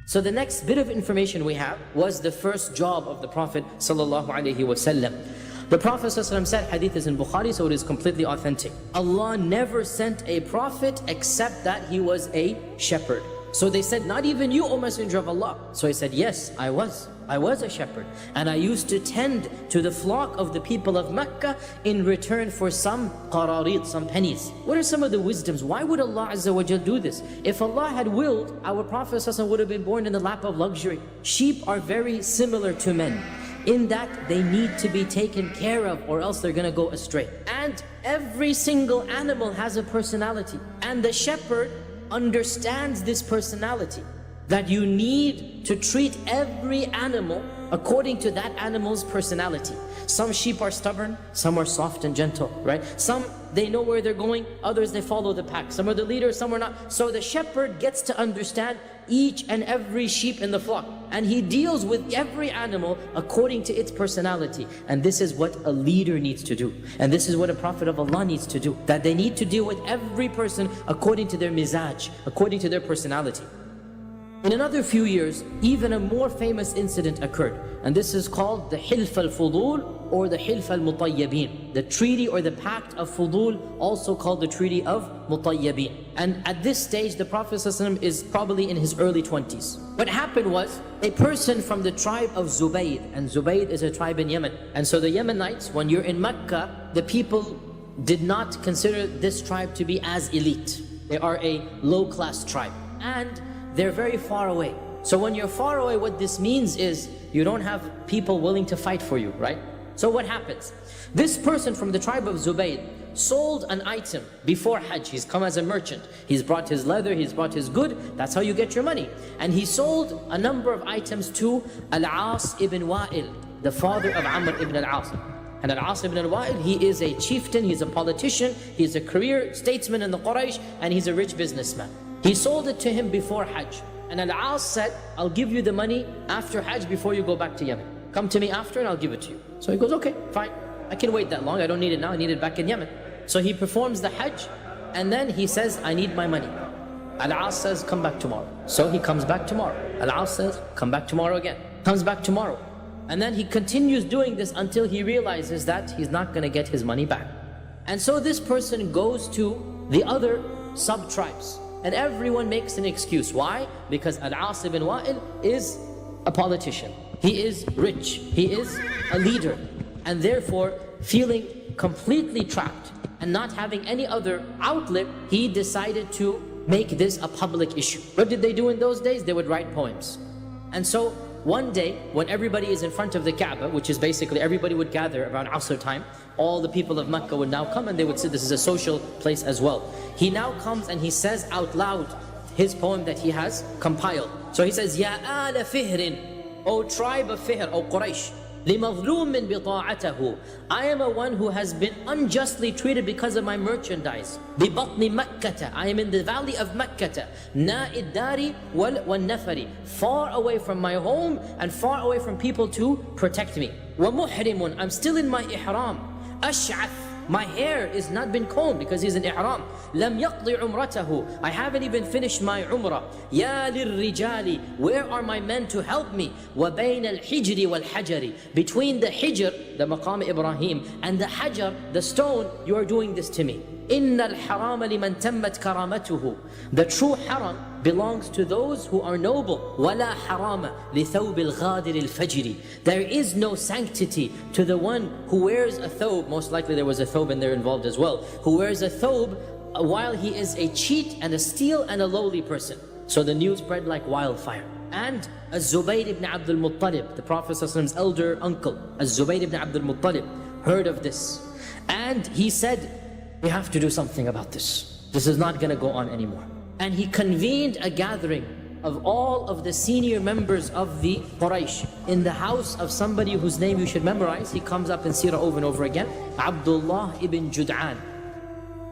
So the next bit of information we have was the first job of the Prophet sallallahu alaihi wasallam. The Prophet ﷺ said, hadith is in Bukhari, so it is completely authentic. Allah never sent a prophet except that he was a shepherd. So they said, not even you, O Messenger of Allah. So he said, yes, I was a shepherd. And I used to tend to the flock of the people of Mecca in return for some qararit, some pennies. What are some of the wisdoms? Why would Allah Azza wa Jal do this? If Allah had willed, our Prophet ﷺ would have been born in the lap of luxury. Sheep are very similar to men, in that they need to be taken care of or else they're gonna go astray. And every single animal has a personality. And the shepherd understands this personality, that you need to treat every animal according to that animal's personality. Some sheep are stubborn, some are soft and gentle, right? Some, they know where they're going, others they follow the pack. Some are the leaders, some are not. So the shepherd gets to understand each and every sheep in the flock, and he deals with every animal according to its personality. And this is what a leader needs to do, and this is what a prophet of Allah needs to do, that they need to deal with every person according to their mizaj, according to their personality. In another few years, even a more famous incident occurred, and this is called the Hilf al-Fudul or the Hilf al-Mutayyabin, the treaty or the pact of Fudul, also called the treaty of Mutayyabin. And at this stage, the Prophet ﷺ is probably in his early 20s. What happened was, a person from the tribe of Zubayd, and Zubayd is a tribe in Yemen. And so the Yemenites, when you're in Mecca, the people did not consider this tribe to be as elite. They are a low-class tribe, and they're very far away. So when you're far away, what this means is you don't have people willing to fight for you, right? So what happens? This person from the tribe of Zubayd sold an item before Hajj. He's come as a merchant. He's brought his leather, he's brought his good. That's how you get your money. And he sold a number of items to Al-As ibn Wa'il, the father of Amr ibn al-As. And Al-As ibn al-Wa'il, he is a chieftain, he's a politician, he's a career statesman in the Quraysh, and he's a rich businessman. He sold it to him before Hajj. And Al-As said, I'll give you the money after Hajj before you go back to Yemen. Come to me after and I'll give it to you. So he goes, okay, fine. I can wait that long. I don't need it now. I need it back in Yemen. So he performs the Hajj, and then he says, I need my money. Al-As says, come back tomorrow. So he comes back tomorrow. Al-As says, come back tomorrow again. Comes back tomorrow. And then he continues doing this until he realizes that he's not going to get his money back. And so this person goes to the other sub-tribes. And everyone makes an excuse. Why? Because Al-As ibn Wa'il is a politician. He is rich. He is a leader. And therefore, feeling completely trapped and not having any other outlet, he decided to make this a public issue. What did they do in those days? They would write poems. And so, one day, when everybody is in front of the Kaaba, which is basically everybody would gather around Asr time, all the people of Mecca would now come and they would say this is a social place as well. He now comes and he says out loud his poem that he has compiled. So he says, Ya ala Fihrin, O tribe of Fihr, O Quraysh, لِمَظْلُومٍ بِطَاعَتَهُ, I am a one who has been unjustly treated because of my merchandise. بِبَطْنِ مَكَّةَ, I am in the valley of Makkah. نَاءِ الدَّارِ وَالنَّفَرِ, far away from my home and far away from people to protect me. وَمُحْرِمٌ, I'm still in my ihram. أَشْعَث, my hair is not been combed because he's in ihram. لَمْ يَقْضِ عُمْرَتَهُ, I haven't even finished my umrah. يَا لِلرِّجَالِ, where are my men to help me? وَبَيْنَ الْحِجْرِ وَالْحَجَرِ, between the hijr, the maqam Ibrahim, and the hajar, the stone, you are doing this to me. إِنَّ الْحَرَامَ لِمَنْ تَمَّتْ كَرَامَتُهُ, the true haram belongs to those who are noble. وَلَا حَرَامَ لِثَوْبِ الْغَادِرِ الْفَجْرِ, there is no sanctity to the one who wears a thobe, most likely there was a thobe in there involved as well, who wears a thobe while he is a cheat and a steal and a lowly person. So the news spread like wildfire. And Az-Zubayr ibn Abdul Muttalib, the Prophet's elder uncle, Az-Zubayr ibn Abdul Muttalib, heard of this. And he said, we have to do something about this. This is not going to go on anymore. And he convened a gathering of all of the senior members of the Quraysh in the house of somebody whose name you should memorize. He comes up in Sirah over and over again, Abdullah ibn Jud'an.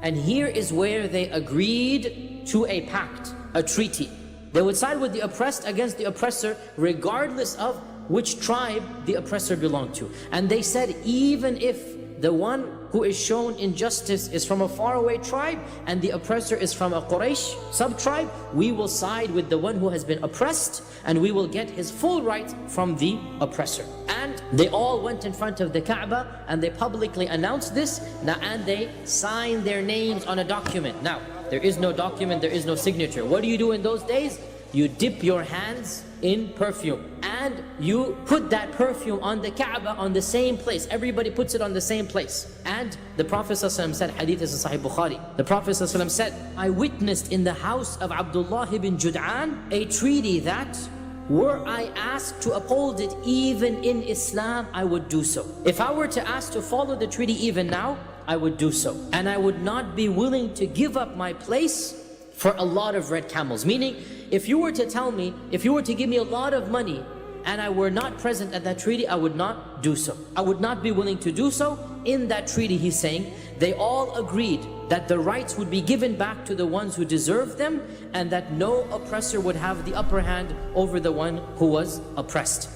And here is where they agreed to a pact, a treaty. They would side with the oppressed against the oppressor, regardless of which tribe the oppressor belonged to. And they said, even if the one who is shown injustice is from a faraway tribe and the oppressor is from a Quraysh sub-tribe, we will side with the one who has been oppressed and we will get his full right from the oppressor. And they all went in front of the Kaaba and they publicly announced this, and they signed their names on a document. Now, there is no document, there is no signature. What do you do in those days? You dip your hands in perfume and you put that perfume on the Kaaba on the same place. Everybody puts it on the same place. And the Prophet ﷺ said, hadith is in Sahih Bukhari, the Prophet ﷺ said, I witnessed in the house of Abdullah ibn Jud'an a treaty that, were I asked to uphold it even in Islam, I would do so. If I were to ask to follow the treaty even now, I would do so. And I would not be willing to give up my place for a lot of red camels. Meaning, if you were to tell me, if you were to give me a lot of money and I were not present at that treaty, I would not do so. I would not be willing to do so. In that treaty, he's saying, they all agreed that the rights would be given back to the ones who deserved them and that no oppressor would have the upper hand over the one who was oppressed.